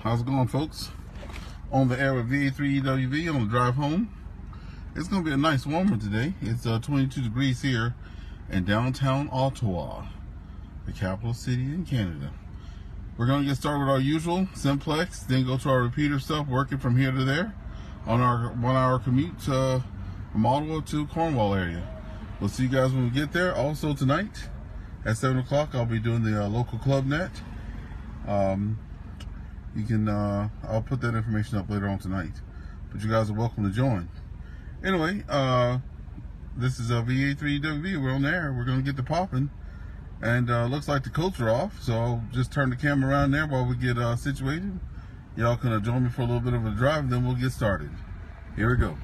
How's it going, folks? On the air with VA3EWV on the drive home. It's going to be a nice warmer today. It's 22 degrees here in downtown Ottawa, the capital city in Canada. We're going to get started with our usual simplex, then go to our repeater stuff, working from here to there on our 1 hour commute from Ottawa to Cornwall area. We'll see you guys when we get there. Also tonight at 7 o'clock, I'll be doing the local club net. You can, I'll put that information up later on tonight, but you guys are welcome to join. Anyway, this is VA3WV. We're on there. We're going to get to popping, and looks like the coats are off, so I'll just turn the camera around there while we get situated. Y'all can join me for a little bit of a drive, and then we'll get started. Here we go.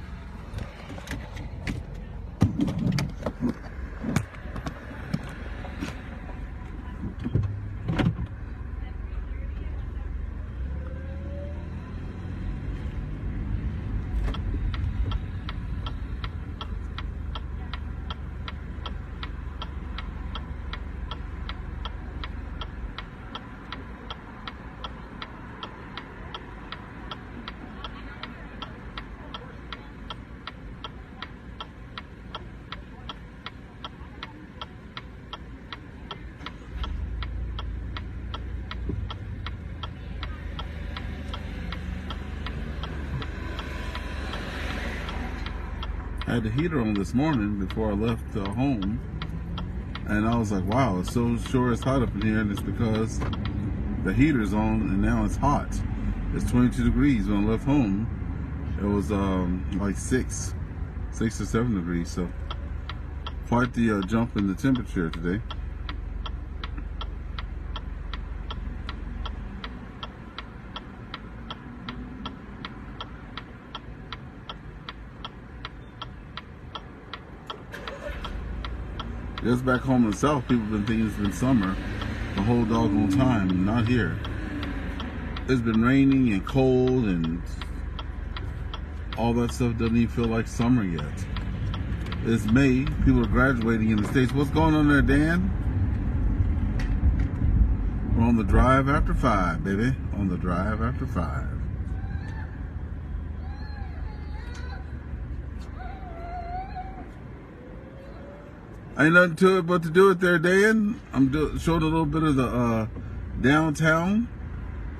I had the heater on this morning before I left home, and I was like, wow, it's so sure it's hot up in here, and it's because the heater's on and now it's hot. It's 22 degrees. When I left home, it was like 6 or 7 degrees, so quite the jump in the temperature today. Just back home in the south, people have been thinking it's been summer the whole doggone time. Not here. It's been raining and cold, and all that stuff doesn't even feel like summer yet. It's May. People are graduating in the States. What's going on there, Dan? We're on the drive after 5, baby. On the drive after 5. Ain't nothing to it but to do it there, Dan. I'm showing a little bit of the downtown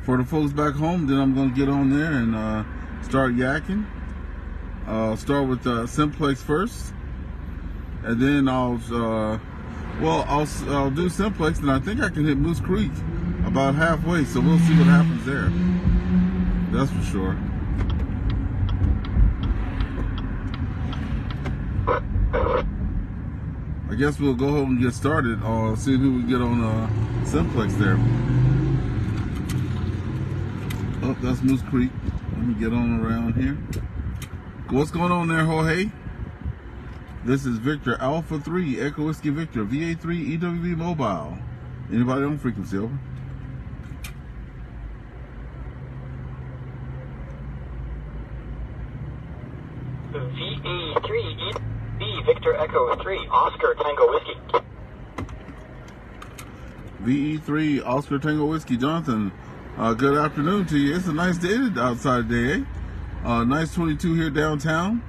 for the folks back home. Then I'm going to get on there and start yakking. Start with simplex first, and then I'll do simplex, and I think I can hit Moose Creek about halfway. So we'll see what happens there. That's for sure. I guess we'll go home and get started. See who we get on simplex there. Oh, that's Moose Creek. Let me get on around here. What's going on there, Jorge? This is Victor Alpha 3 Echo Whiskey Victor VA3 EWV Mobile. Anybody on frequency? Over. VA3 Victor Echo 3 Oscar Tango Whiskey. VE3 Oscar Tango Whiskey. Jonathan, good afternoon to you. It's a nice day outside today, eh? Nice 22 here downtown.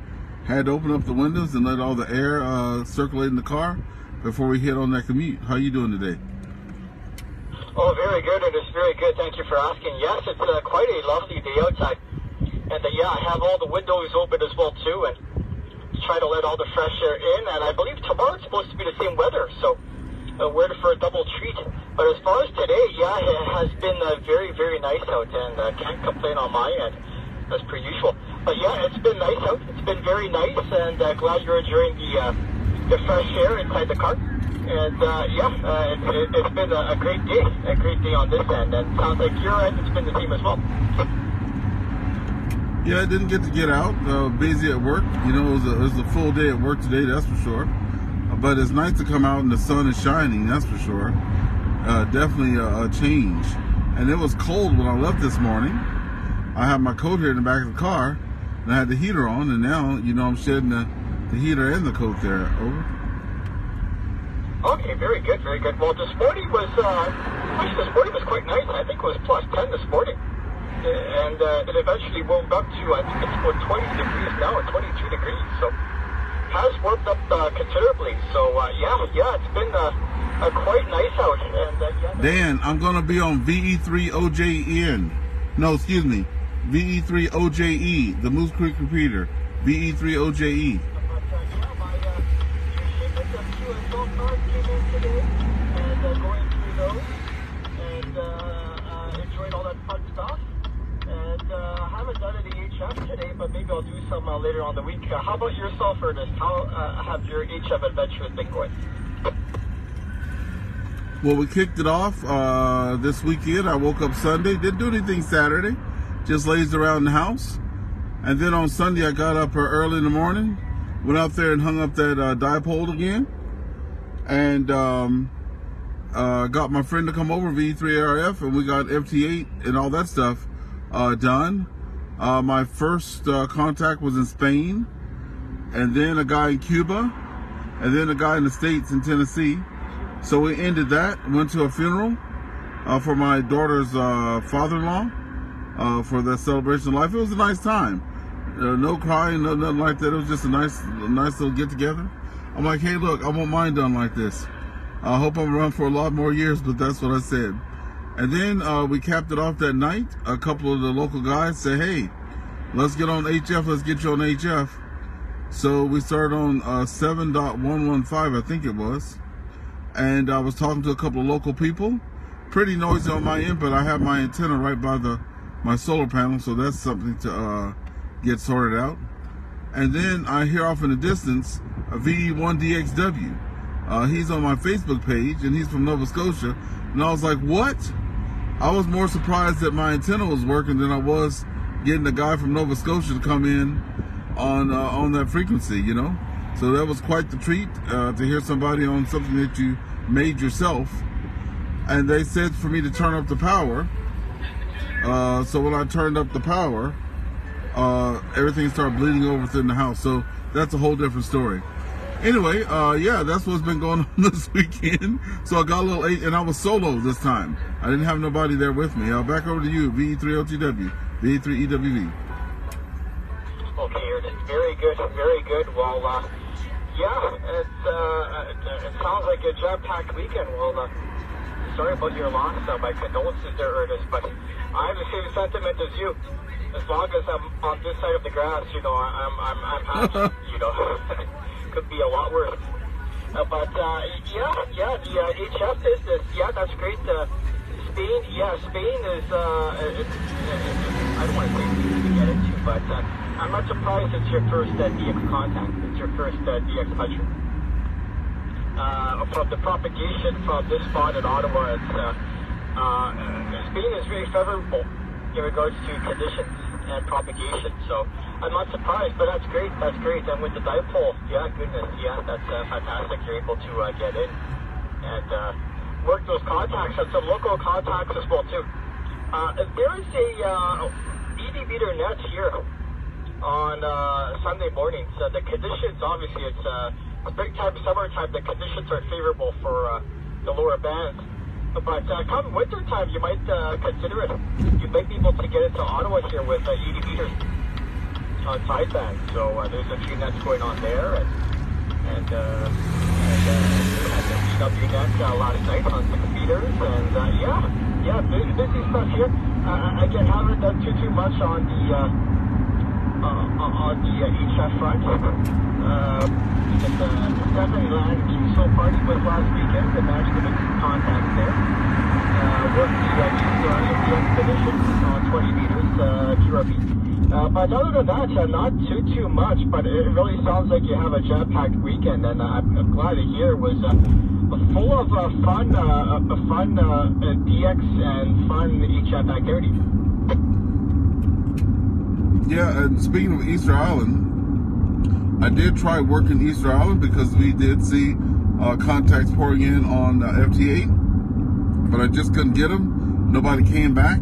Had to open up the windows and let all the air circulate in the car before we hit on that commute. How you doing today? Oh, very good. It is very good. Thank you for asking. Yes, it's quite a lovely day outside. And yeah, I have all the windows open as well too, and try to let all the fresh air in. And I believe tomorrow it's supposed to be the same weather, so we're in for a double treat. But as far as today, yeah, it has been very, very nice out, and can't complain on my end, as per usual. But yeah, it's been nice out. It's been very nice, and glad you're enjoying the fresh air inside the car. And yeah, it's been a great day on this end. And sounds like your end, it's been the same as well. Yeah, I didn't get to get out. Busy at work. You know, it was a full day at work today, that's for sure. But it's nice to come out and the sun is shining, that's for sure. Definitely a change. And it was cold when I left this morning. I have my coat here in the back of the car, and I had the heater on, and now, you know, I'm shedding the heater and the coat there. Over. Okay, very good, very good. Well, this morning was quite nice. I think it was +10 this morning. and it eventually warmed up to, I think it's about 20 degrees now, 22 degrees, so has warmed up considerably. So yeah, it's been quite nice out. And Dan, I'm gonna be on VE3OJN. No, excuse me, VE3OJE, the Moose Creek repeater. VE3OJE. I haven't done any HF today, but maybe I'll do some later on the week. How about yourself, Ernest? How have your HF adventures been going? Well, we kicked it off this weekend. I woke up Sunday, didn't do anything Saturday, just lazed around the house. And then on Sunday, I got up early in the morning, went out there and hung up that dipole again, and got my friend to come over, V3RF, and we got FT8 and all that stuff done. My first contact was in Spain, and then a guy in Cuba, and then a guy in the States in Tennessee. So we ended that, went to a funeral for my daughter's father-in-law for that celebration of life. It was a nice time. No crying, no nothing like that. It was just a nice little get-together. I'm like, hey, look, I want mine done like this. I hope I'm around for a lot more years, but that's what I said. And then we capped it off that night. A couple of the local guys said, hey, let's get on HF, let's get you on HF. So we started on 7.115, I think it was. And I was talking to a couple of local people. Pretty noisy on my end, but I have my antenna right by my solar panel, so that's something to get sorted out. And then I hear off in the distance a VE1DXW. He's on my Facebook page, and he's from Nova Scotia. And I was like, what? I was more surprised that my antenna was working than I was getting a guy from Nova Scotia to come in on that frequency, you know? So that was quite the treat to hear somebody on something that you made yourself. And they said for me to turn up the power. So when I turned up the power, everything started bleeding over within the house. So that's a whole different story. Anyway, yeah, that's what's been going on this weekend. So I got a little, and I was solo this time. I didn't have nobody there with me. Back over to you, VE3OTW, VE3EWV. Okay, Ernest, very good, very good. Well, yeah, it sounds like a jam-packed weekend. Well, sorry about your loss. My condolences there, Ernest, but I have the same sentiment as you. As long as I'm on this side of the grass, you know, I'm happy, you know. Could be a lot worse. But yeah, the HF business, yeah, that's great. Spain, yeah, Spain is, I don't want to say easy to get into, but I'm not surprised it's your first DX contact. It's your first DX country. From the propagation from this spot in Ottawa, it's, Spain is very favorable in regards to conditions and propagation. So I'm not surprised, but that's great. That's great. And with the dipole, yeah, goodness, yeah, that's fantastic. You're able to get in and work those contacts and some local contacts as well too. There is a 80 meter net here on Sunday mornings. The conditions, obviously, it's spring time, summertime. The conditions are favorable for the lower bands. But come winter time, you might consider it. You might be able to get into Ottawa here with 80 meters on sideband. So there's a few nets going on there, and we had the VW net last night on 6 meters, and yeah, busy stuff here. Again, haven't done too much on the HF front. Definitely landed QSO party with last weekend and managed to make some contacts there. Worked the expedition on 20 meters, QRP. But other than that, not too much, but it really sounds like you have a jam-packed weekend, and I'm glad to hear it was full of fun DX and fun HF activity. Yeah, and speaking of Easter Island, I did try working Easter Island because we did see contacts pouring in on FT8, but I just couldn't get them. Nobody came back,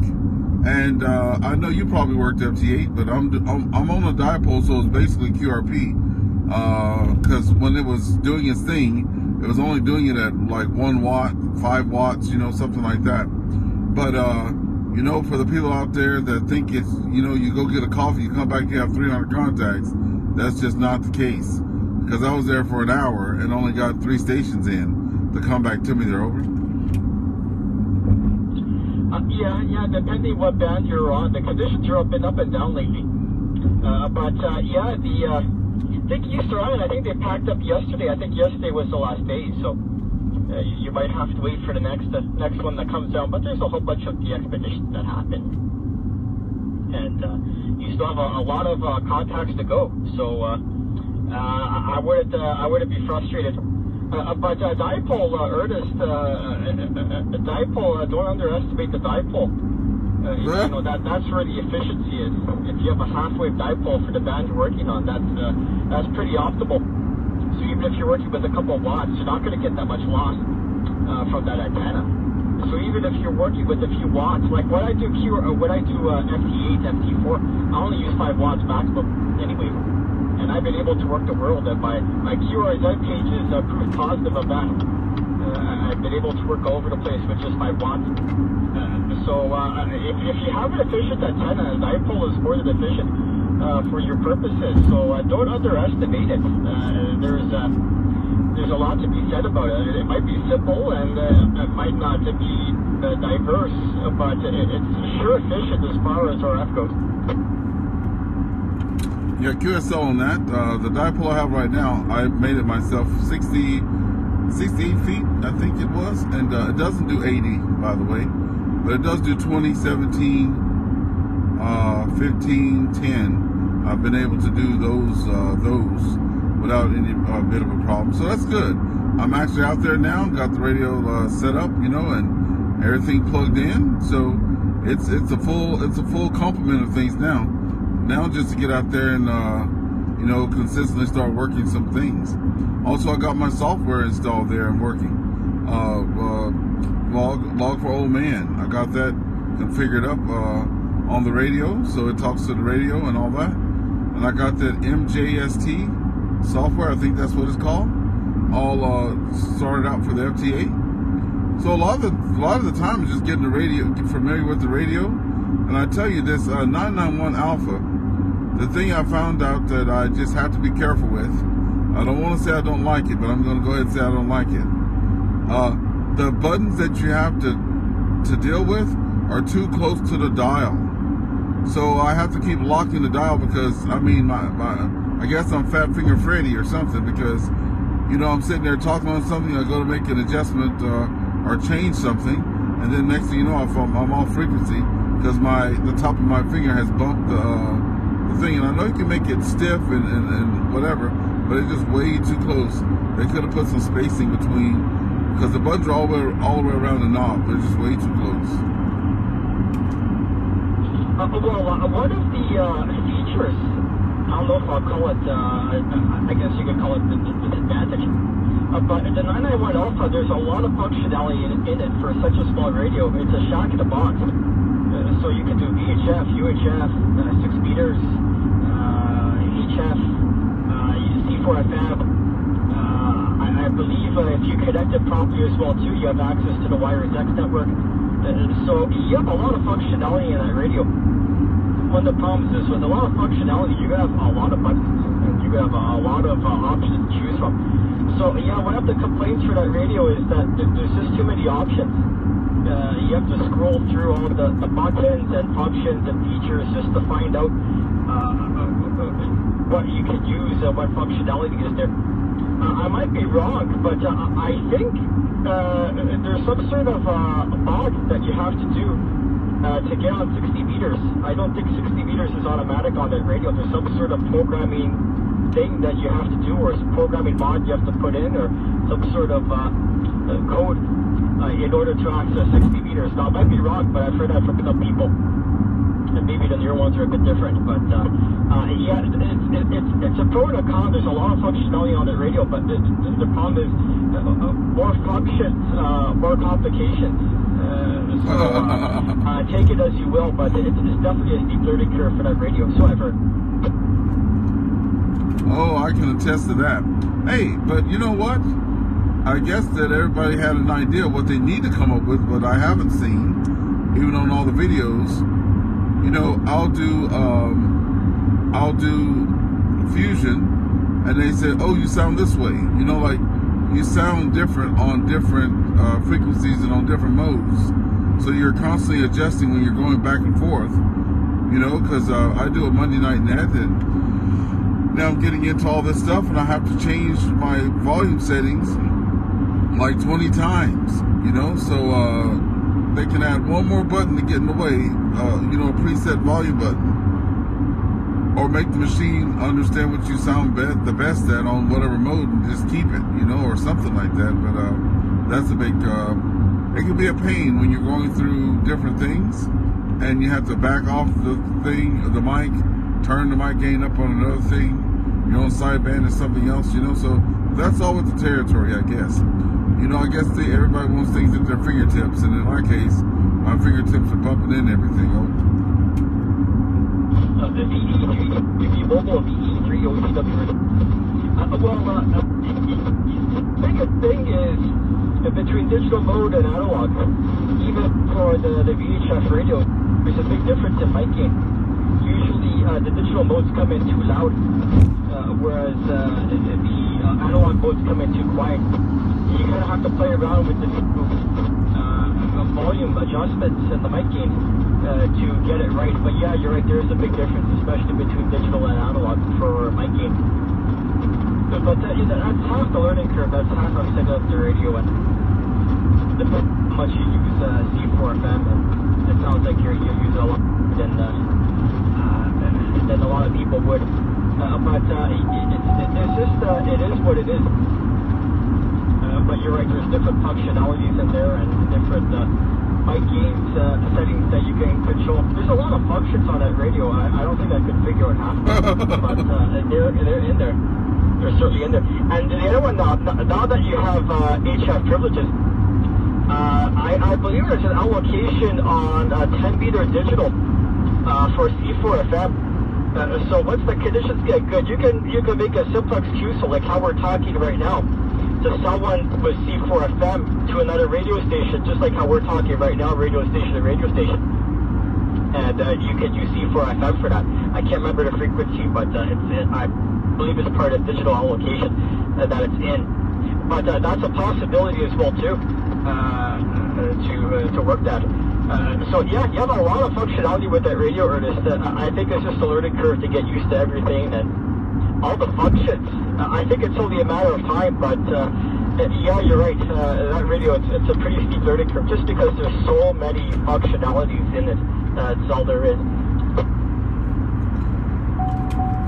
and I know you probably worked FT8, but I'm on a dipole, so it's basically QRP. Because when it was doing its thing, it was only doing it at like 1 watt, 5 watts, you know, something like that. But You know, for the people out there that think it's, you know, you go get a coffee, you come back, you have 300 contacts. That's just not the case. Because I was there for an hour and only got 3 stations in to come back to me. They're over. Yeah, depending what band you're on, the conditions are been up and down lately. I think Easter Island, I think they packed up yesterday. I think yesterday was the last day, so you might have to wait for the next one that comes down. But there's a whole bunch of the expeditions that happen, and you still have a lot of contacts to go. So I wouldn't be frustrated. But dipole, Ernest, dipole, don't underestimate the dipole. You know, that's where the efficiency is. If you have a half-wave dipole for the band you're working on, that's pretty optimal. So even if you're working with a couple of watts, you're not going to get that much loss from that antenna. So even if you're working with a few watts, like when I do FT8, FT4, I only use 5 watts maximum anyway. And I've been able to work the world, and my QRZ page is proof positive of that. I've been able to work all over the place with just 5 watts. So if you have an efficient antenna, dipole is more than efficient for your purposes. So don't underestimate it. There's a lot to be said about it. It might be simple and it might not be diverse, but it's sure efficient as far as RF goes. Yeah, QSL on that. The dipole I have right now, I made it myself, 68 feet, I think it was, and it doesn't do 80, by the way, but it does do 20, 17, 15, 10. I've been able to do those without any bit of a problem, so that's good. I'm actually out there now, got the radio set up, you know, and everything plugged in, so it's a full complement of things now. Now just to get out there and you know, consistently start working some things. Also, I got my software installed there and working. Log for Old Man. I got that configured up on the radio, so it talks to the radio and all that. And I got that MJST software, I think that's what it's called, all started out for the FT8. So a lot of the time is just getting the radio, get familiar with the radio. And I tell you this, 991 Alpha, the thing I found out that I just have to be careful with, I don't want to say I don't like it, but I'm going to go ahead and say I don't like it. The buttons that you have to deal with are too close to the dial. So I have to keep locking the dial because, I mean, I guess I'm Fat Finger Freddy or something, because, you know, I'm sitting there talking on something, I go to make an adjustment or change something, and then next thing you know, I'm off frequency because the top of my finger has bumped the thing. And I know you can make it stiff and whatever, but it's just way too close. They could have put some spacing between, because the buttons are all the way around the knob. They're just way too close. One of the features, I don't know if I'll call it, I guess you could call it the disadvantage, but in the 991 Alpha, there's a lot of functionality in it for such a small radio. It's a shock in the box. So you can do VHF, UHF, 6 meters, HF, C4FM. I believe if you connect it properly as well too, you have access to the Wireless X network. So you have a lot of functionality in that radio. One of the problems is with a lot of functionality, you have a lot of buttons and you have a lot of options to choose from. So yeah, one of the complaints for that radio is that there's just too many options. You have to scroll through all the buttons and functions and features just to find out what you can use, what functionality is there. I might be wrong, but I think there's some sort of mod that you have to do to get on 60 meters. I don't think 60 meters is automatic on that radio. There's some sort of programming thing that you have to do, or some programming mod you have to put in, or some sort of code in order to access 60 meters. Now, I might be wrong, but I've heard that from some people. And maybe the newer ones are a bit different, but yeah, it's a pro and a con. There's a lot of functionality on the radio, but the problem is more functions, more complications. So take it as you will, but it's definitely a steep learning curve for that radio. So I've heard. Oh, I can attest to that. Hey, but you know what? I guess that everybody had an idea what they need to come up with, but I haven't seen. even on all the videos, you know, I'll do fusion, and they say, oh, you sound this way. You know, like, you sound different on different frequencies and on different modes. So you're constantly adjusting when you're going back and forth, you know, because I do a Monday Night Net, and now I'm getting into all this stuff, and I have to change my volume settings like 20 times, you know, so they can add one more button to get in the way, you know, a preset volume button, or make the machine understand what you sound the best at on whatever mode and just keep it, you know, or something like that. But that's a big, it can be a pain when you're going through different things and you have to back off the mic, turn the mic gain up on another thing, you're on sideband and something else, you know, so that's all with the territory, I guess. You know, I guess everybody wants things at their fingertips, and in my case, my fingertips are bumping into everything. The mobile VE3 OCW. The biggest thing is between digital mode and analog, even for the VHF radio, there's a big difference in mic gain. Usually, the digital modes come in too loud, whereas the analog modes come in too quiet. You kind of have to play around with the volume adjustments and the mic gain to get it right. But yeah, you're right, there is a big difference, especially between digital and analog for mic gain. But that's half the learning curve. That's half of setting up the radio, and depending on how much you use C4FM, and it sounds like you use a lot than a lot of people would. But it is what it is. But you're right, there's different functionalities in there and different mic gains settings that you can control. There's a lot of functions on that radio. I don't think I could figure out half of them, but they're in there. They're certainly in there. And the other one, now that you have HF privileges, I believe there's an allocation on 10-meter digital for C4FM. So once the conditions get good, you can make a simplex QSO like how we're talking right now, to someone with C4FM to another radio station, just like how we're talking right now, radio station to radio station. And you can use C4FM for that. I can't remember the frequency, but I believe it's part of digital allocation that it's in. But that's a possibility as well too, to work that. So yeah, you have a lot of functionality with that radio, Ernest. I think it's just a learning curve to get used to everything and all the functions. I think it's only a matter of time, but yeah, you're right. That radio, it's a pretty steep learning curve, just because there's so many functionalities in it. That's all there is.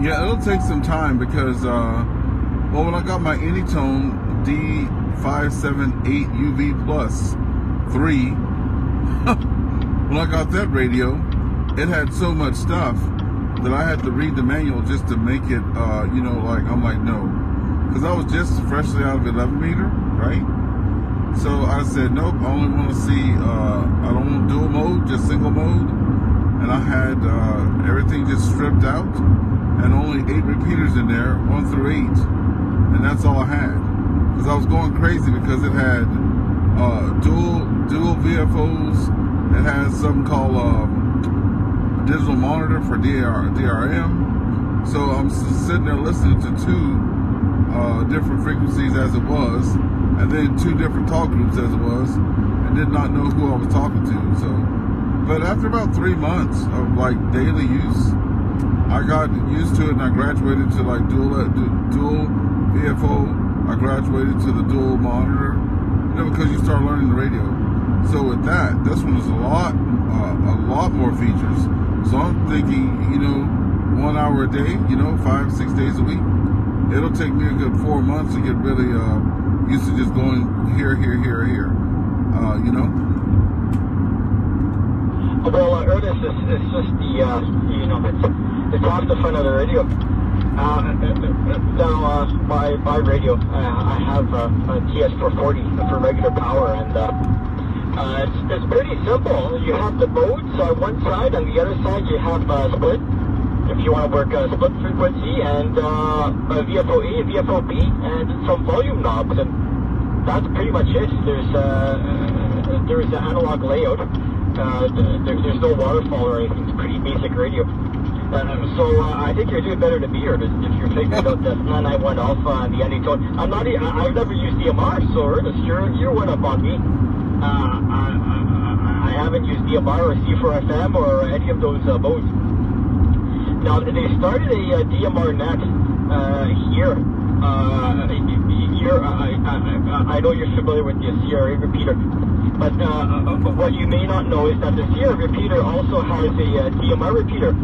Yeah, it'll take some time because, well, when I got my AnyTone D578UV PLUS 3, when I got that radio, it had so much stuff that I had to read the manual just to make it, you know, like, I'm like, no. Because I was just freshly out of 11 meter, right? So I said, nope, I only want to see, I don't want dual mode, just single mode. And I had everything just stripped out and only 8 repeaters in there, 1 through 8. And that's all I had. Because I was going crazy because it had dual VFOs. It has something called digital monitor for DRM. So I'm sitting there listening to 2 different frequencies as it was, and then 2 different talk groups as it was, and did not know who I was talking to. So, but after about 3 months of like daily use, I got used to it, and I graduated to like dual VFO. I graduated to the dual monitor, you know, because you start learning the radio. So with that, this one is a lot more features. So I'm thinking, you know, 1 hour a day, you know, 5-6 days a week. It'll take me a good 4 months to get really used to just going here, you know. Well, Ernest, it's just the, you know, it's off the front of the radio. Now, my radio, I have a TS440 for regular power, and it's pretty simple. You have the modes on one side, on the other side you have split, if you want to work split frequency, and VFO A, VFO B, and some volume knobs, and that's pretty much it. There's the analog layout. there's no waterfall or anything. It's pretty basic radio. So I think you're doing better than me, Ernest, if you're figuring out that 991 Alpha and the AnyTone. I've never used DMR, so Ernest, you're one up on me. I haven't used DMR or C4FM or any of those modes. Now, they started a DMR net here. I know you're familiar with the CRA repeater, but what you may not know is that the CRA repeater also has a DMR repeater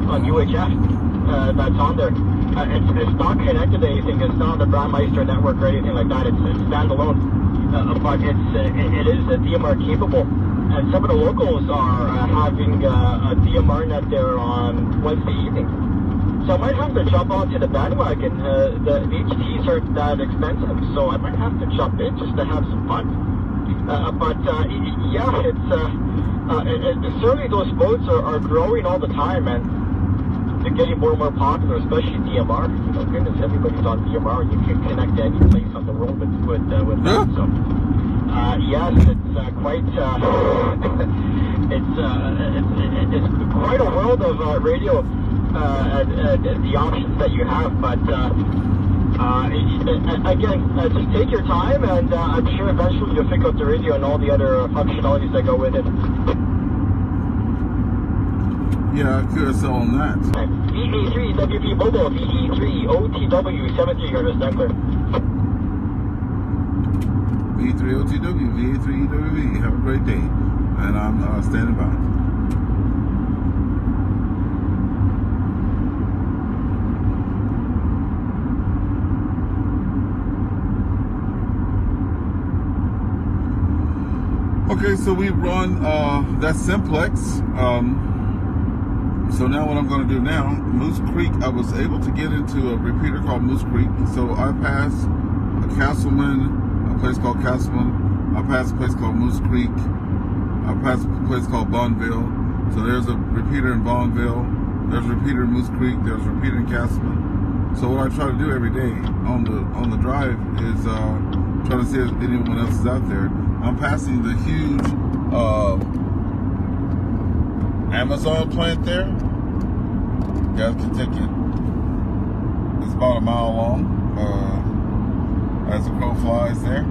on UHF that's on there. It's not connected to anything. It's not on the Brandmeister network or anything like that. It's standalone, but it is DMR capable. And some of the locals are having a DMR net there on Wednesday evening. So I might have to jump onto the bandwagon. The HTs aren't that expensive, so I might have to jump in just to have some fun. Yeah, certainly those boats are growing all the time, and they're getting more and more popular, especially DMR. Oh goodness, everybody's on DMR. You can connect to any place on the world with that. So yes, it's quite it's quite a world of radio. The options that you have, but again, just take your time, and I'm sure eventually you'll pick up the radio and all the other functionalities that go with it. Yeah, I could sell on that. VA3WP Mobile, VE3OTW73 here, Mr. Deckler. VE3OTW, VA3EWV. Have a great day, and I'm standing by. Okay, so we run that simplex. So now what I'm going to do now, Moose Creek, I was able to get into a repeater called Moose Creek. So I passed a place called Castleman. I passed a place called Moose Creek. I passed a place called Bonneville. So there's a repeater in Bonneville. There's a repeater in Moose Creek. There's a repeater in Castleman. So what I try to do every day on the drive is try to see if anyone else is out there. I'm passing the huge Amazon plant there. You guys can take it. It's about a mile long. As the crow flies there.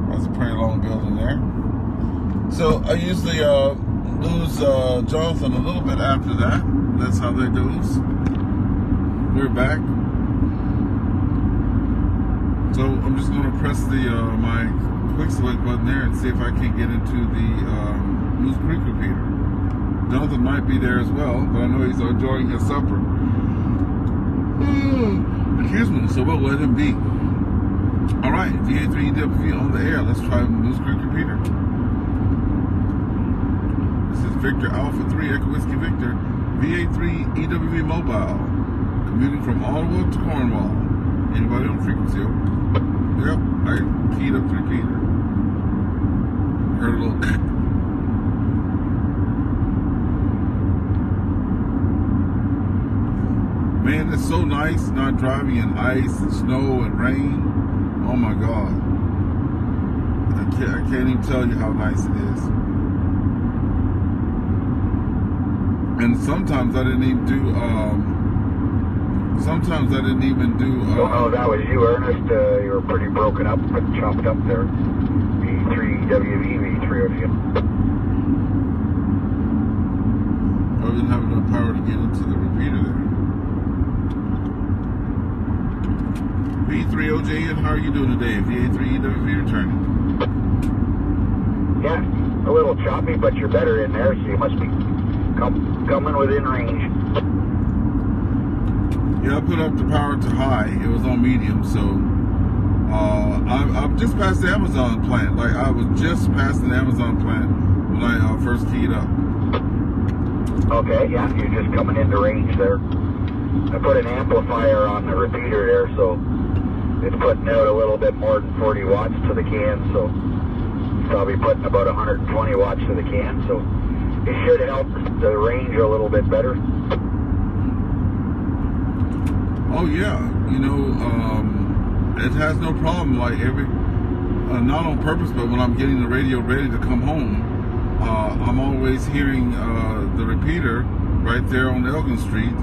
That's a pretty long building there. So I usually lose Jonathan a little bit after that. That's how that goes. We're back. So I'm just going to press the my quick select button there and see if I can get into the Moose Creek repeater. Jonathan might be there as well, but I know he's enjoying his supper. Excuse me, so we'll let him be. All right, VA3EWV on the air. Let's try Moose Creek repeater. This is Victor Alpha 3 Echo Whiskey Victor, VA3EWV mobile, commuting from Ottawa to Cornwall. Anybody on frequency? Yep, I keyed up the repeater. Heard a little. Man, it's so nice not driving in ice and snow and rain. Oh my God. I can't even tell you how nice it is. And sometimes I didn't even do, Oh, that was you, Ernest. You were pretty broken up, but chopped up there. V3WV, V3OTW. I didn't have enough power to get into the repeater there. V3OJN, how are you doing today? VA3EWV returning. Yeah, a little choppy, but you're better in there, so you must be coming within range. Yeah, I put up the power to high. It was on medium, so I've just passed the Amazon plant. Like, I was just past the Amazon plant when I first keyed up. Okay, yeah, you're just coming into range there. I put an amplifier on the repeater there, so it's putting out a little bit more than 40 watts to the can, so it's probably putting about 120 watts to the can, so it should help the range a little bit better. Oh yeah, you know, it has no problem. Like not on purpose, but when I'm getting the radio ready to come home, I'm always hearing the repeater right there on Elgin Street,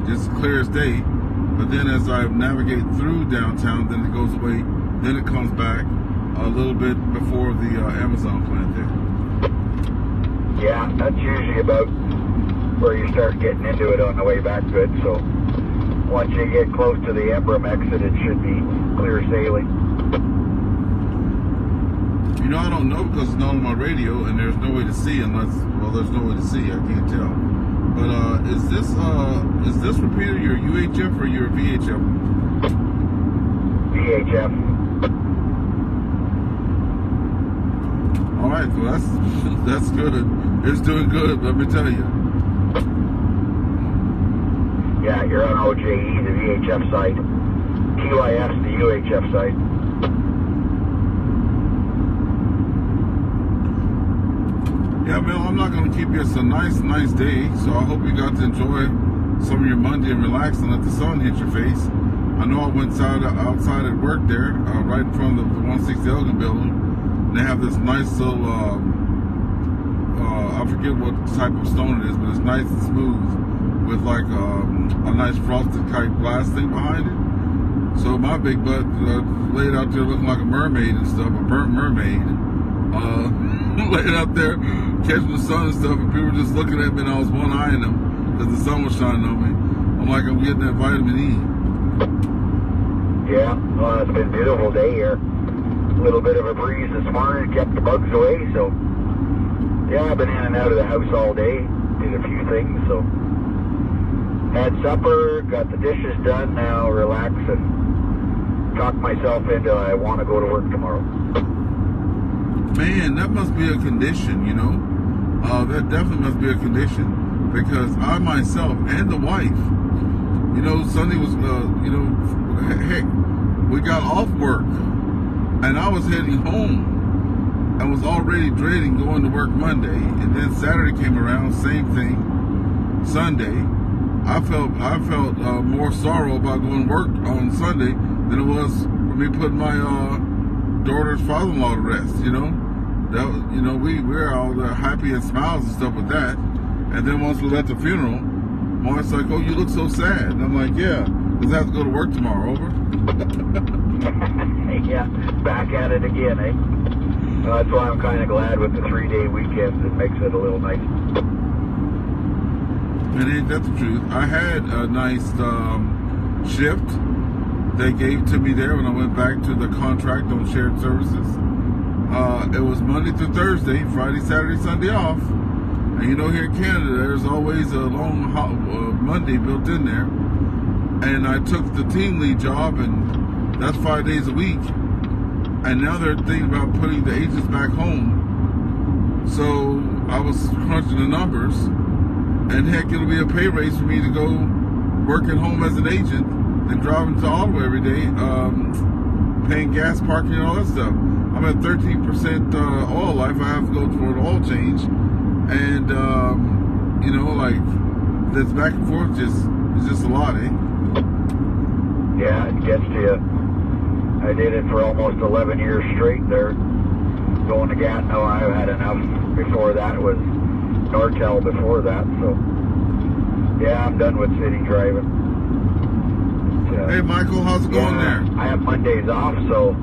just clear as day. But then as I navigate through downtown, then it goes away. Then it comes back a little bit before the Amazon plant there. Yeah, that's usually about where you start getting into it on the way back good. So once you get close to the Emblem exit, it should be clear sailing. You know, I don't know because it's not on my radio, and there's no way to see unless, well, there's no way to see. I can't tell. But is this repeater your UHF or your VHF? VHF. All right, well that's good. It's doing good. Let me tell you. Yeah, you're on OJE, the VHF side. QIS, the UHF side. Yeah, Mel, I'm not going to keep you. It's a nice day, so I hope you got to enjoy some of your Monday and relax and let the sun hit your face. I know I went outside at work there, right in front of the 160 Elgin building. And they have this nice little, I forget what type of stone it is, but it's nice and smooth with like a nice frosted type glass thing behind it. So my big butt laid out there looking like a mermaid and stuff, a burnt mermaid. Laying out there catching the sun and stuff, and people were just looking at me, and I was one-eyeing them because the sun was shining on me. I'm like, I'm getting that vitamin E. Yeah, well, it's been a beautiful day here. A little bit of a breeze this morning, kept the bugs away, so yeah, I've been in and out of the house all day, did a few things, so had supper, got the dishes done, now relax and talk myself into I want to go to work tomorrow. Man, that must be a condition, you know. That definitely must be a condition because I myself and the wife, you know, Sunday was, you know, heck, we got off work and I was heading home and was already dreading going to work Monday, and then Saturday came around, same thing. Sunday, I felt more sorrow about going to work on Sunday than it was for me putting my daughter's father-in-law to rest, you know. That, you know, we're all happy and smiles and stuff with that. And then once we left the funeral, my wife's like, oh, you look so sad. And I'm like, yeah, because I have to go to work tomorrow, over. Yeah, back at it again, eh? That's why I'm kind of glad with the 3-day weekends. It makes it a little nice. And ain't that the truth? I had a nice shift they gave to me there when I went back to the contract on shared services. It was Monday through Thursday, Friday, Saturday, Sunday off. And you know, here in Canada, there's always a long Monday built in there. And I took the team lead job, and that's 5 days a week. And now they're thinking about putting the agents back home. So I was crunching the numbers, and heck, it'll be a pay raise for me to go work at home as an agent and driving to Ottawa every day, paying gas, parking, and all that stuff. I'm at 13% oil life. I have to go for an oil change, and you know, like this back and forth it's just a lot, eh? Yeah, it gets to you. I did it for almost 11 years straight there, going to Gatineau. I had enough. Before that, it was Nortel before that. So yeah, I'm done with city driving. Hey, Michael, how's it going there? I have Mondays off, so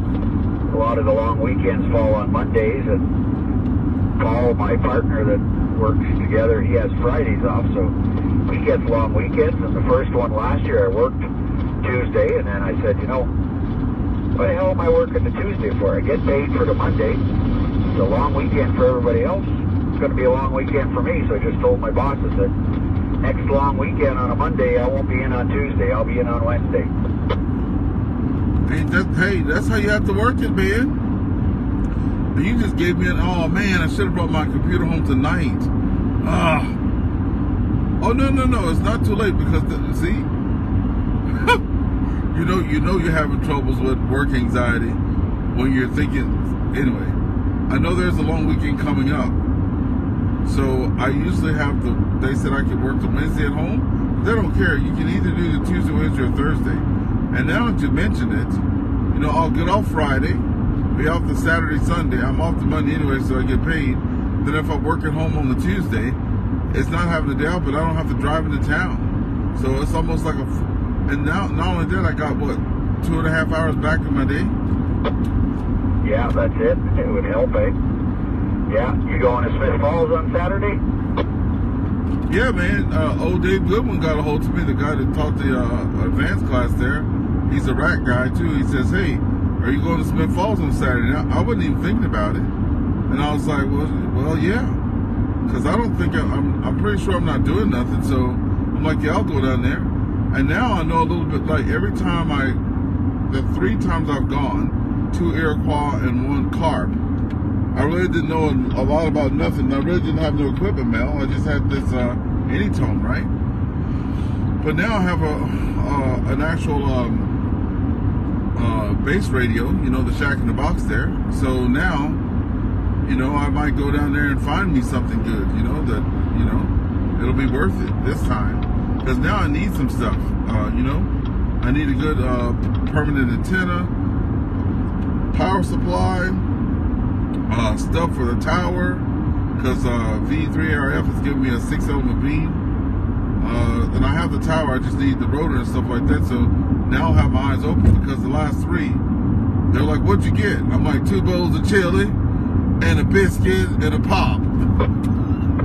a lot of the long weekends fall on Mondays, and Paul, my partner that works together, he has Fridays off, so he gets long weekends. And the first one last year I worked Tuesday, and then I said, you know, what the hell am I working the Tuesday for? I get paid for the Monday. It's a long weekend for everybody else. It's going to be a long weekend for me, so I just told my boss, I said, next long weekend on a Monday, I won't be in on Tuesday, I'll be in on Wednesday. Hey, that's how you have to work it, man. And you just gave me oh man, I should have brought my computer home tonight. Oh no, it's not too late because see, you know you're having troubles with work anxiety when you're thinking. Anyway, I know there's a long weekend coming up, so I usually have they said I could work the Wednesday at home they don't care. You can either do the Tuesday, Wednesday, or Thursday. And now that you mention it, you know, I'll get off Friday, be off the Saturday, Sunday. I'm off the Monday anyway, so I get paid. Then if I work at home on the Tuesday, it's not having a day off, but I don't have to drive into town. So it's almost like and now, not only that, I got, what, 2.5 hours back in my day? Yeah, that's it. It would help, eh? Yeah, you going to Smith Falls on Saturday? Yeah, man. Old Dave Goodwin got a hold of me, the guy that taught the advanced class there. He's a rack guy, too. He says, hey, are you going to Smith Falls on Saturday? Now, I wasn't even thinking about it. And I was like, well, yeah. Because I don't think, I'm pretty sure I'm not doing nothing. So I'm like, yeah, I'll go down there. And now I know a little bit, like every time the 3 times I've gone, 2 Iroquois and 1 carp, I really didn't know a lot about nothing. I really didn't have no equipment, Mel. I just had this AnyTone, right? But now I have an actual base radio, you know, the Shack in the Box there. So now, you know, I might go down there and find me something good, you know, that, you know, it'll be worth it this time. Because now I need some stuff, you know. I need a good permanent antenna, power supply, stuff for the tower, because V3RF is giving me a 6-element beam. And I have the tower, I just need the rotor and stuff like that. So now I'll have my eyes open, because the last 3, they're like, what'd you get? I'm like, 2 bowls of chili and a biscuit and a pop.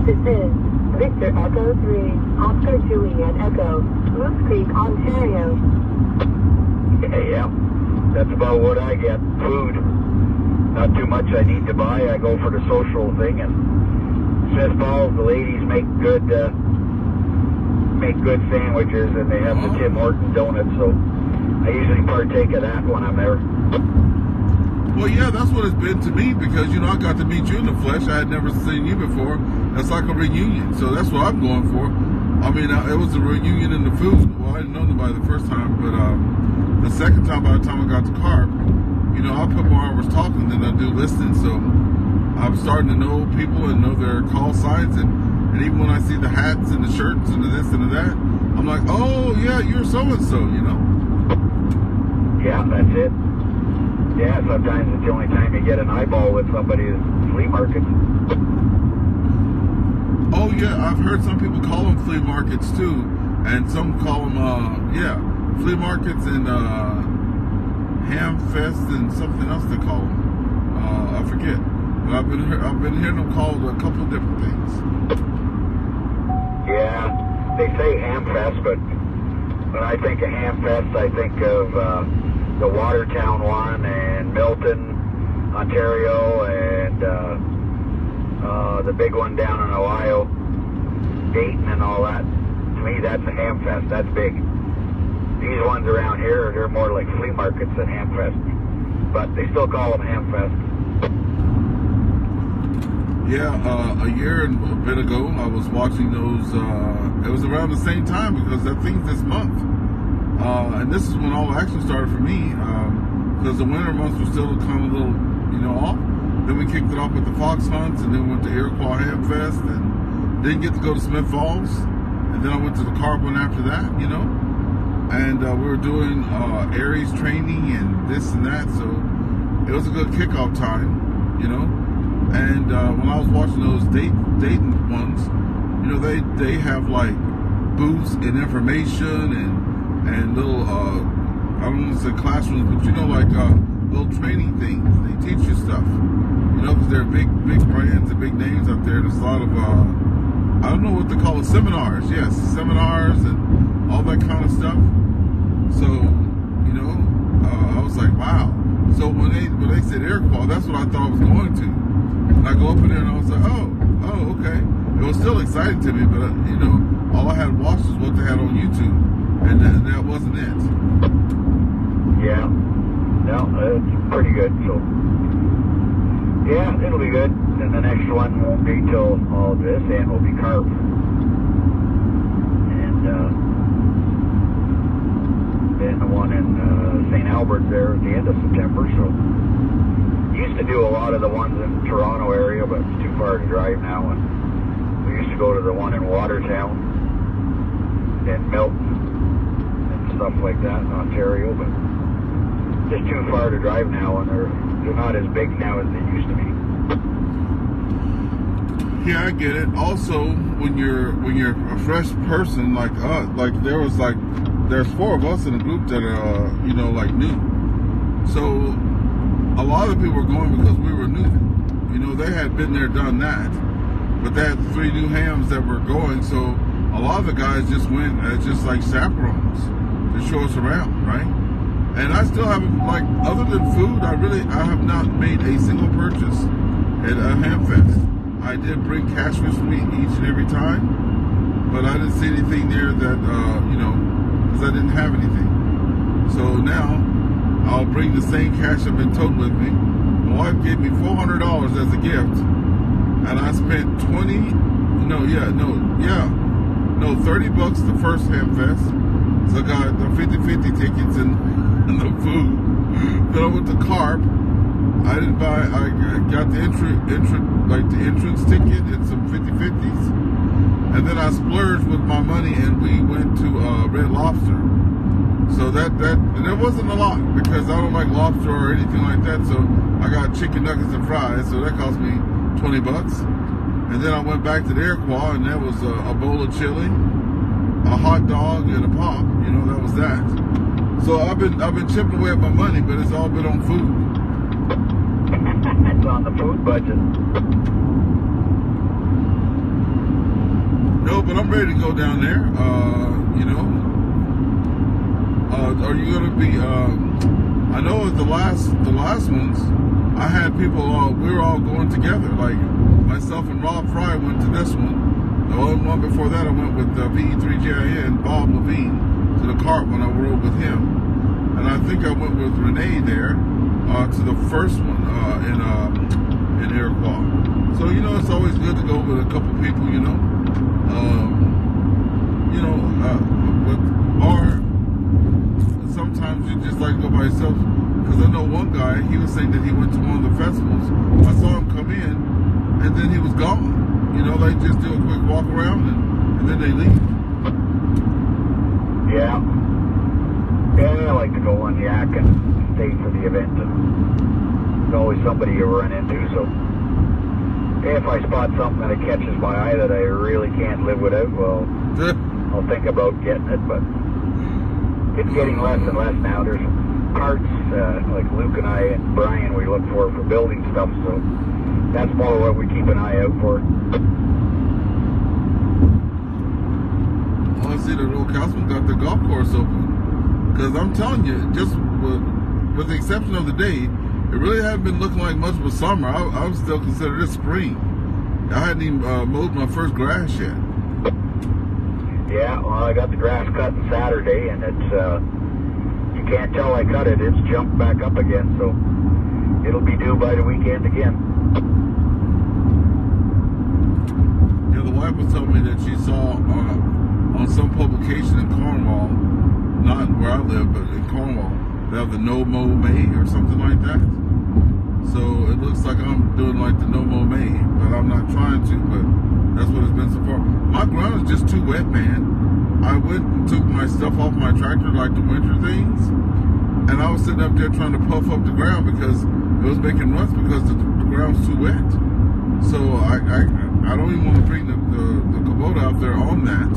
This is Victor Echo 3, Oscar Juliet Echo, Moose Creek, Ontario. Yeah, that's about what I get. Food. Not too much I need to buy. I go for the social thing, and Smith Falls, the ladies make good sandwiches, and they have the Tim Horton donuts, so I usually partake of that when I'm there. Well, yeah, that's what it's been to me, because, you know, I got to meet you in the flesh. I had never seen you before. That's like a reunion, so that's what I'm going for. I mean, it was a reunion in the food. Well, I didn't know nobody the first time, but the second time, by the time I got to carp, you know, I put more hours talking than I do listening, so I'm starting to know people and know their call signs, and even when I see the hats and the shirts and the this and the that, I'm like, oh, yeah, you're so-and-so, you know? Yeah, that's it. Yeah, sometimes it's the only time you get an eyeball with somebody is flea markets. Oh, yeah, I've heard some people call them flea markets, too, and some call them, yeah, flea markets and ham fest and something else they call them. I forget. But I've been hearing them called a couple of different things. Yeah, they say ham fest, but when I think of ham fest, I think of the Watertown one and Milton, Ontario, and the big one down in Ohio, Dayton and all that. To me, that's a ham fest. That's big. These ones around here, they're more like flea markets than ham fest, but they still call them ham fest. Yeah, a year and a bit ago, I was watching those, it was around the same time, because I think this month, and this is when all the action started for me, because the winter months were still kind of a little, you know, off. Then we kicked it off with the fox hunts, and then went to Iroquois Ham Fest, and didn't get to go to Smith Falls, and then I went to the carp one after that, you know, and we were doing Aries training and this and that, so it was a good kickoff time, you know. And when I was watching those Dayton ones, you know, they have like booths and information and little I don't want to say classrooms, but you know, like little training things. They teach you stuff, you know, because they're big brands and big names out there. There's a lot of I don't know what they call it, seminars. Yes, seminars and all that kind of stuff. So, you know, I was like, wow. So when they said Iroquois, that's what I thought I was going to. And I go up in there and I was like, oh, okay. It was still exciting to me, but you know, all I had watched was what they had on YouTube, and that wasn't it. Yeah, no, it's pretty good. So, yeah, it'll be good. And the next one won't be till all this, and will be carp. And then the one in St. Albert there at the end of September. So. Used to do a lot of the ones in Toronto area, but it's too far to drive now. And we used to go to the one in Watertown. in Milton and stuff like that in Ontario, but just too far to drive now, and they're not as big now as they used to be. Yeah, I get it. Also, when you're a fresh person like us, there's 4 of us in a group that are like new. So a lot of people were going because we were new. They had been there, done that, but they had 3 new hams that were going. So a lot of the guys just went as just like chaperones to show us around, right? And I still haven't, like, other than food, I have not made a single purchase at a ham fest. I did bring cash with me each and every time, but I didn't see anything there that, because I didn't have anything. So now, I'll bring the same cash I've been toting with me. My wife gave me $400 as a gift, and I spent $30 the first ham fest. So I got the 50-50 tickets and the food. Then I went to Carp. I got the entrance ticket and some 50-50s. And then I splurged with my money and we went to Red Lobster. So that wasn't a lot because I don't like lobster or anything like that. So I got chicken nuggets and fries. So that cost me $20. And then I went back to the Iroquois and that was a bowl of chili, a hot dog, and a pop. That was that. So I've been chipping away at my money, but it's all been on food. It's on the food budget. No, but I'm ready to go down there. Are you gonna be? I know at the last ones, I had people. We were all going together. Like myself and Rob Fry went to this one. The one before that, I went with VE3JIN, Bob Levine, to the cart when I rode with him. And I think I went with Renee there to the first one in Iroquois. So, it's always good to go with a couple people, or sometimes you just like to go by yourself. Because I know one guy, he was saying that he went to one of the festivals. I saw him come in, and then he was gone. They just do a quick walk around and then they leave. Yeah, I like to go on Yak and stay for the event. And there's always somebody you run into. So if I spot something that catches my eye that I really can't live without, well, I'll think about getting it. But it's getting less and less now. There's parts like Luke and I and Brian we look for building stuff. So that's more what we keep an eye out for. I see that old Councilman got the golf course open. Because I'm telling you, just with the exception of the day, it really hasn't been looking like much of a summer. I would still consider this spring. I hadn't even mowed my first grass yet. Yeah, well, I got the grass cut on Saturday, and it's, you can't tell I cut it. It's jumped back up again, so it'll be due by the weekend again. Yeah, the wife was telling me that she saw on some publication in Cornwall, not where I live, but in Cornwall, they have the No Mow May or something like that. So it looks like I'm doing like the No Mow May, but I'm not trying to, but that's what it's been so far. My ground is just too wet, man. I went and took my stuff off my tractor, like the winter things, and I was sitting up there trying to puff up the ground because it was making ruts because the ground's too wet. So I don't even want to bring the Kubota out there on that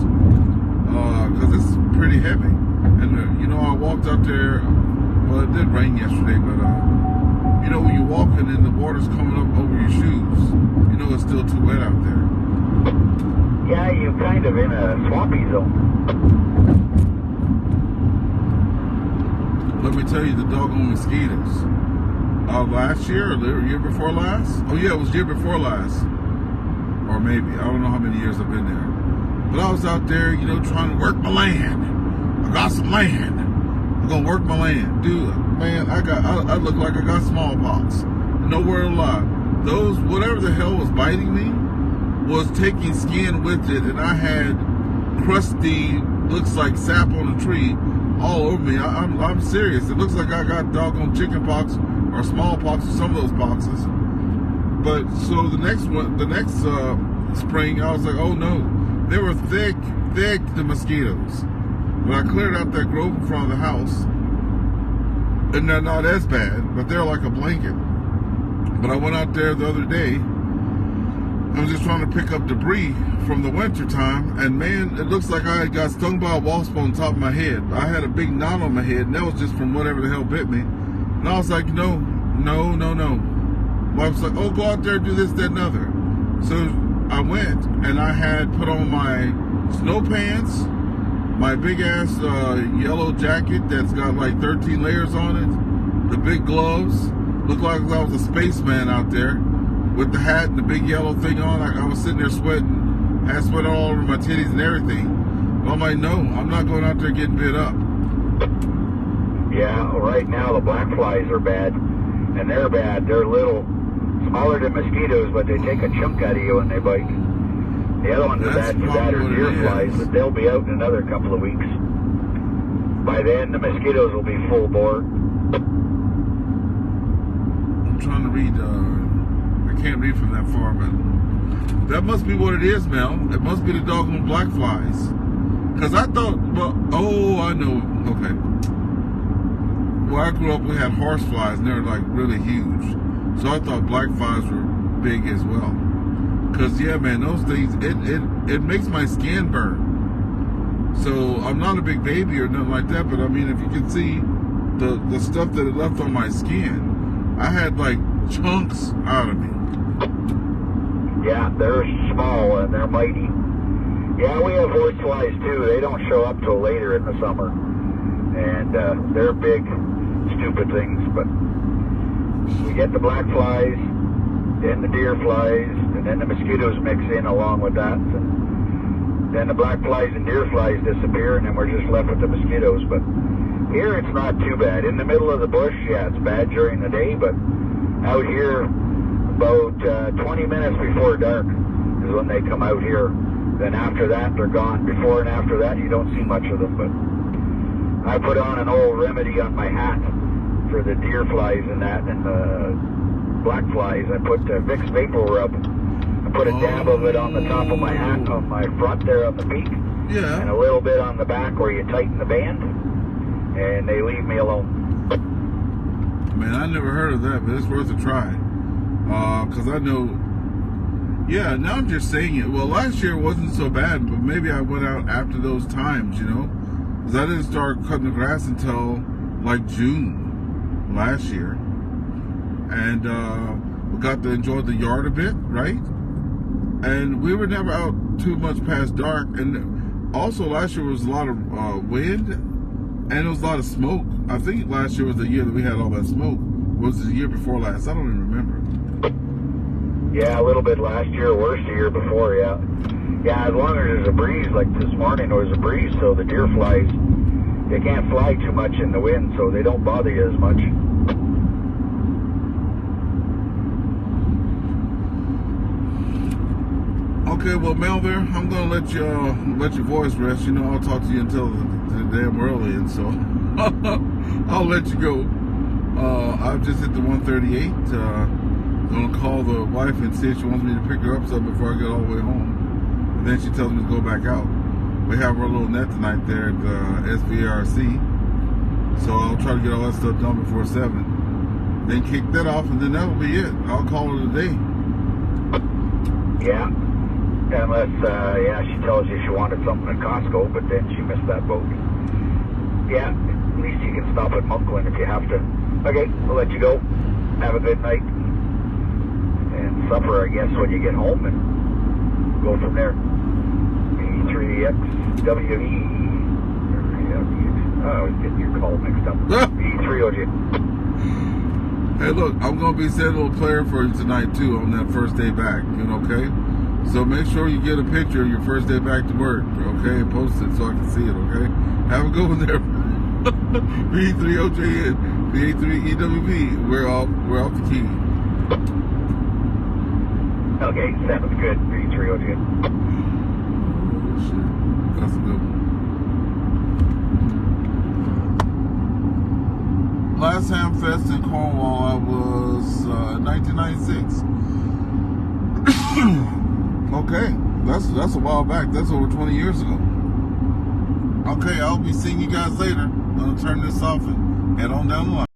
because it's pretty heavy. And I walked out there. Well, it did rain yesterday, but when you're walking and the water's coming up over your shoes, it's still too wet out there. Yeah, you're kind of in a swampy zone. Let me tell you, the doggone mosquitoes. Last year or the year before last? Oh yeah, it was year before last. Or maybe. I don't know how many years I've been there. But I was out there, trying to work my land. I got some land. I'm gonna work my land. Dude, man, I look like I got smallpox. Nowhere to lie. Those, whatever the hell was biting me, was taking skin with it, and I had crusty, looks like sap on a tree all over me. I'm serious. It looks like I got doggone chicken pox or smallpox or some of those poxes. But so the next spring, I was like, oh no, they were thick thick, the mosquitoes. But I cleared out that grove in front of the house, and they're not as bad, but they're like a blanket. But I went out there the other day. I was just trying to pick up debris from the winter time, and man, it looks like I had got stung by a wasp on top of my head. I had a big knot on my head, and that was just from whatever the hell bit me. And I was like, no. My wife's like, oh, go out there and do this, that, and other. So I went, and I had put on my snow pants, my big ass yellow jacket that's got like 13 layers on it, the big gloves. Looked like I was a spaceman out there with the hat and the big yellow thing on. I was sitting there sweating, had sweat all over my titties and everything. But I'm like, no, I'm not going out there getting bit up. Yeah, right now the black flies are bad, and they're bad. They're little, smaller than mosquitoes, but they take a chunk out of you when they bite. The other ones are bad for that are deer flies, but they'll be out in another couple of weeks. By then, the mosquitoes will be full bore. I'm trying to read, I can't read from that far, but that must be what it is, Mel. It must be the doggone black flies. Because I thought, well, oh, I know, okay. Where I grew up, we had horse flies, and they're like really huge. So I thought black flies were big as well. Because, yeah, man, those things, it makes my skin burn. So I'm not a big baby or nothing like that, but I mean, if you can see the stuff that it left on my skin, I had like chunks out of me. Yeah, they're small and they're mighty. Yeah, we have horse flies too. They don't show up till later in the summer. And they're big, stupid things, but we get the black flies, then the deer flies, and then the mosquitoes mix in along with that. And then the black flies and deer flies disappear, and then we're just left with the mosquitoes. But here it's not too bad. In the middle of the bush, yeah, it's bad during the day, but out here, about 20 minutes before dark is when they come out here. Then after that, they're gone. Before and after that, you don't see much of them. But I put on an old remedy on my hat for the deer flies and that, and the black flies. I put Vicks Vapor Rub. I put a dab of it on the top of my hat, on my front there on the peak. Yeah. And a little bit on the back where you tighten the band. And they leave me alone. Man, I never heard of that, but it's worth a try. Because I know, yeah, now I'm just saying it. Well, last year wasn't so bad, but maybe I went out after those times, you know? Because I didn't start cutting the grass until like June last year. And we got to enjoy the yard a bit, right? And we were never out too much past dark. And also last year was a lot of wind, and there was a lot of smoke. I think last year was the year that we had all that smoke. Was it the year before last? I don't even remember. Yeah, a little bit last year, worse the year before, yeah. Yeah, as long as there's a breeze, like this morning there was a breeze, so the deer flies, they can't fly too much in the wind, so they don't bother you as much. Okay, well, Mel, there, I'm gonna let your voice rest. You know, I'll talk to you until the damn early, and so I'll let you go. I've just hit the 138. Gonna call the wife and see if she wants me to pick her up some before I get all the way home. And then she tells me to go back out. We have our little net tonight there at the SVRC. So I'll try to get all that stuff done before 7. Then kick that off, and then that'll be it. I'll call it a day. Yeah. Unless, yeah, she tells you she wanted something at Costco, but then she missed that boat. Yeah, at least you can stop at Monklin if you have to. Okay, I'll let you go. Have a good night. And supper, I guess, when you get home, and go from there. E3XWE. Oh, I was getting your call mixed up. E3OG. Hey, look, I'm going to be sending a little player for you tonight, too, on that first day back, okay? So make sure you get a picture of your first day back to work, okay? And post it so I can see it, okay? Have a good one there. B3OJN, B83EWP. We're off the key. Okay, sounds good. B3OJN. Oh, shit. That's a good one. Last Hamfest in Cornwall, I was 1996. Okay, that's a while back. That's over 20 years ago. Okay, I'll be seeing you guys later. I'm gonna turn this off and head on down the line.